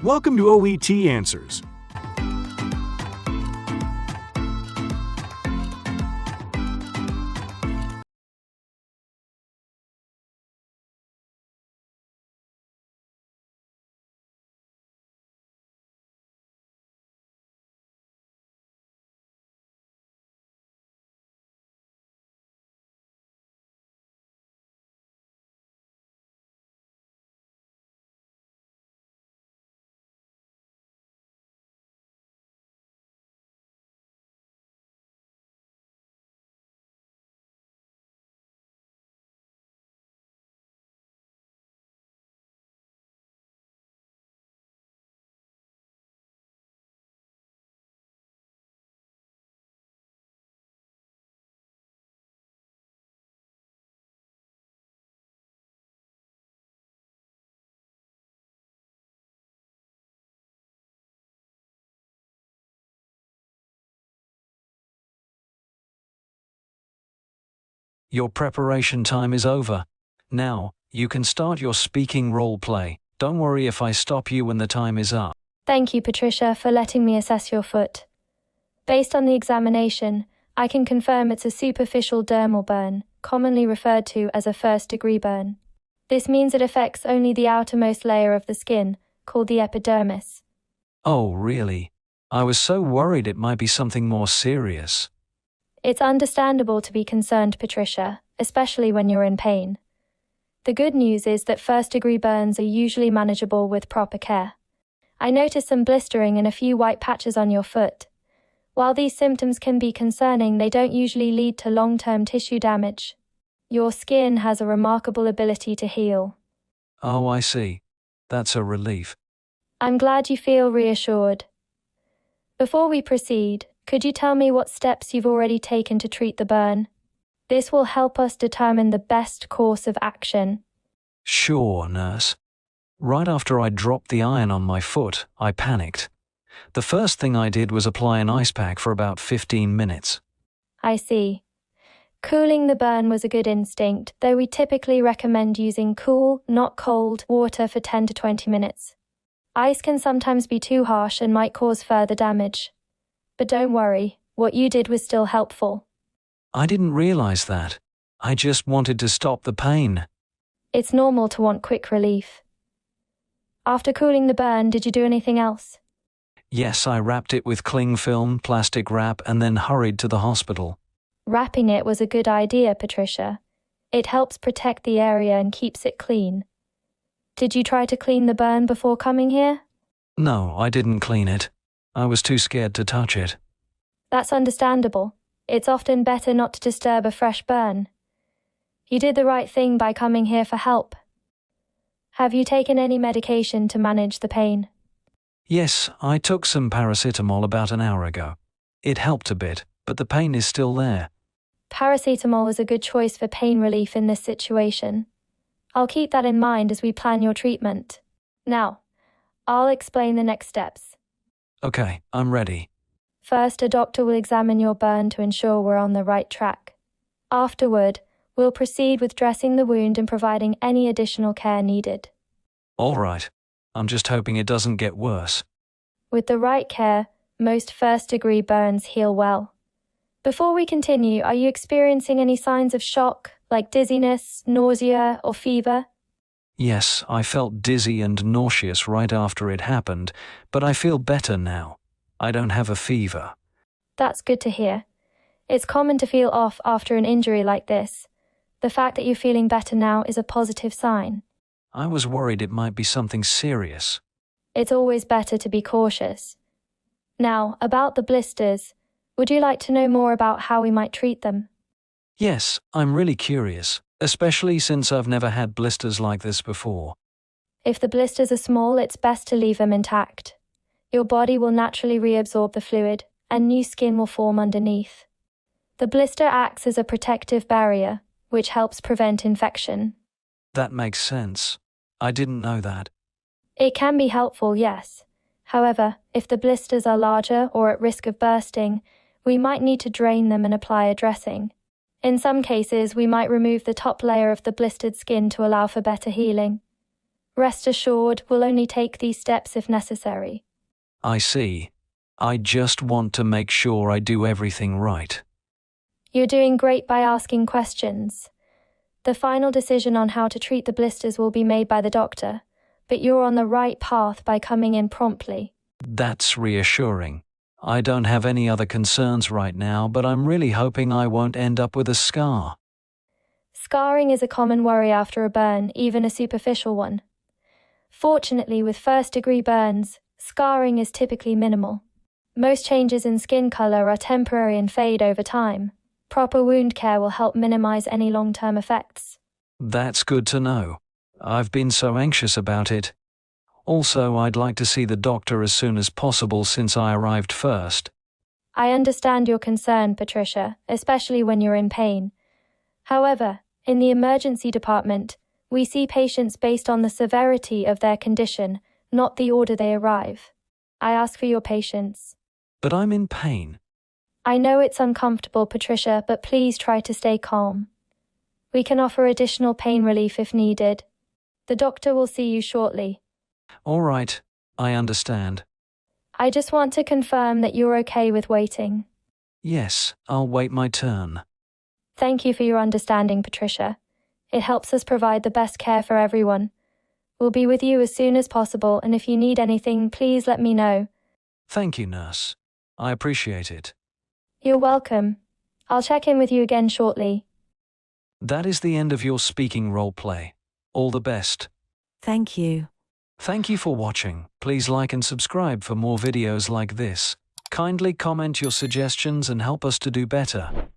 Welcome to OET Answers. Your preparation time is over. Now, you can start your speaking role play. Don't worry if I stop you when the time is up. Thank you, Patricia, for letting me assess your foot. Based on the examination, I can confirm it's a superficial dermal burn, commonly referred to as a first-degree burn. This means it affects only the outermost layer of the skin, called the epidermis. Oh, really? I was so worried it might be something more serious. It's understandable to be concerned, Patricia, especially when you're in pain. The good news is that first-degree burns are usually manageable with proper care. I noticed some blistering and a few white patches on your foot. While these symptoms can be concerning, they don't usually lead to long-term tissue damage. Your skin has a remarkable ability to heal. Oh, I see. That's a relief. I'm glad you feel reassured. Before we proceed, could you tell me what steps you've already taken to treat the burn? This will help us determine the best course of action. Sure, nurse. Right after I dropped the iron on my foot, I panicked. The first thing I did was apply an ice pack for about 15 minutes. I see. Cooling the burn was a good instinct, though we typically recommend using cool, not cold, water for 10 to 20 minutes. Ice can sometimes be too harsh and might cause further damage. But don't worry, what you did was still helpful. I didn't realize that. I just wanted to stop the pain. It's normal to want quick relief. After cooling the burn, did you do anything else? Yes, I wrapped it with cling film, plastic wrap, and then hurried to the hospital. Wrapping it was a good idea, Patricia. It helps protect the area and keeps it clean. Did you try to clean the burn before coming here? No, I didn't clean it. I was too scared to touch it. That's understandable. It's often better not to disturb a fresh burn. You did the right thing by coming here for help. Have you taken any medication to manage the pain? Yes, I took some paracetamol about an hour ago. It helped a bit, but the pain is still there. Paracetamol is a good choice for pain relief in this situation. I'll keep that in mind as we plan your treatment. Now, I'll explain the next steps. Okay, I'm ready. First, a doctor will examine your burn to ensure we're on the right track. Afterward, we'll proceed with dressing the wound and providing any additional care needed. All right. I'm just hoping it doesn't get worse. With the right care, most first-degree burns heal well. Before we continue, are you experiencing any signs of shock, like dizziness, nausea, or fever? Yes, I felt dizzy and nauseous right after it happened, but I feel better now. I don't have a fever. That's good to hear. It's common to feel off after an injury like this. The fact that you're feeling better now is a positive sign. I was worried it might be something serious. It's always better to be cautious. Now, about the blisters, would you like to know more about how we might treat them? Yes, I'm really curious, especially since I've never had blisters like this before. If the blisters are small, it's best to leave them intact. Your body will naturally reabsorb the fluid, and new skin will form underneath. The blister acts as a protective barrier, which helps prevent infection. That makes sense. I didn't know that. It can be helpful, yes. However, if the blisters are larger or at risk of bursting, we might need to drain them and apply a dressing. In some cases, we might remove the top layer of the blistered skin to allow for better healing. Rest assured, we'll only take these steps if necessary. I see. I just want to make sure I do everything right. You're doing great by asking questions. The final decision on how to treat the blisters will be made by the doctor, but you're on the right path by coming in promptly. That's reassuring. I don't have any other concerns right now, but I'm really hoping I won't end up with a scar. Scarring is a common worry after a burn, even a superficial one. Fortunately, with first-degree burns, scarring is typically minimal. Most changes in skin color are temporary and fade over time. Proper wound care will help minimize any long-term effects. That's good to know. I've been so anxious about it. Also, I'd like to see the doctor as soon as possible since I arrived first. I understand your concern, Patricia, especially when you're in pain. However, in the emergency department, we see patients based on the severity of their condition, not the order they arrive. I ask for your patience. But I'm in pain. I know it's uncomfortable, Patricia, but please try to stay calm. We can offer additional pain relief if needed. The doctor will see you shortly. All right, I understand. I just want to confirm that you're okay with waiting. Yes, I'll wait my turn. Thank you for your understanding, Patricia. It helps us provide the best care for everyone. We'll be with you as soon as possible, and if you need anything, please let me know. Thank you, nurse. I appreciate it. You're welcome. I'll check in with you again shortly. That is the end of your speaking role play. All the best. Thank you. Thank you for watching. Please like and subscribe for more videos like this. Kindly comment your suggestions and help us to do better.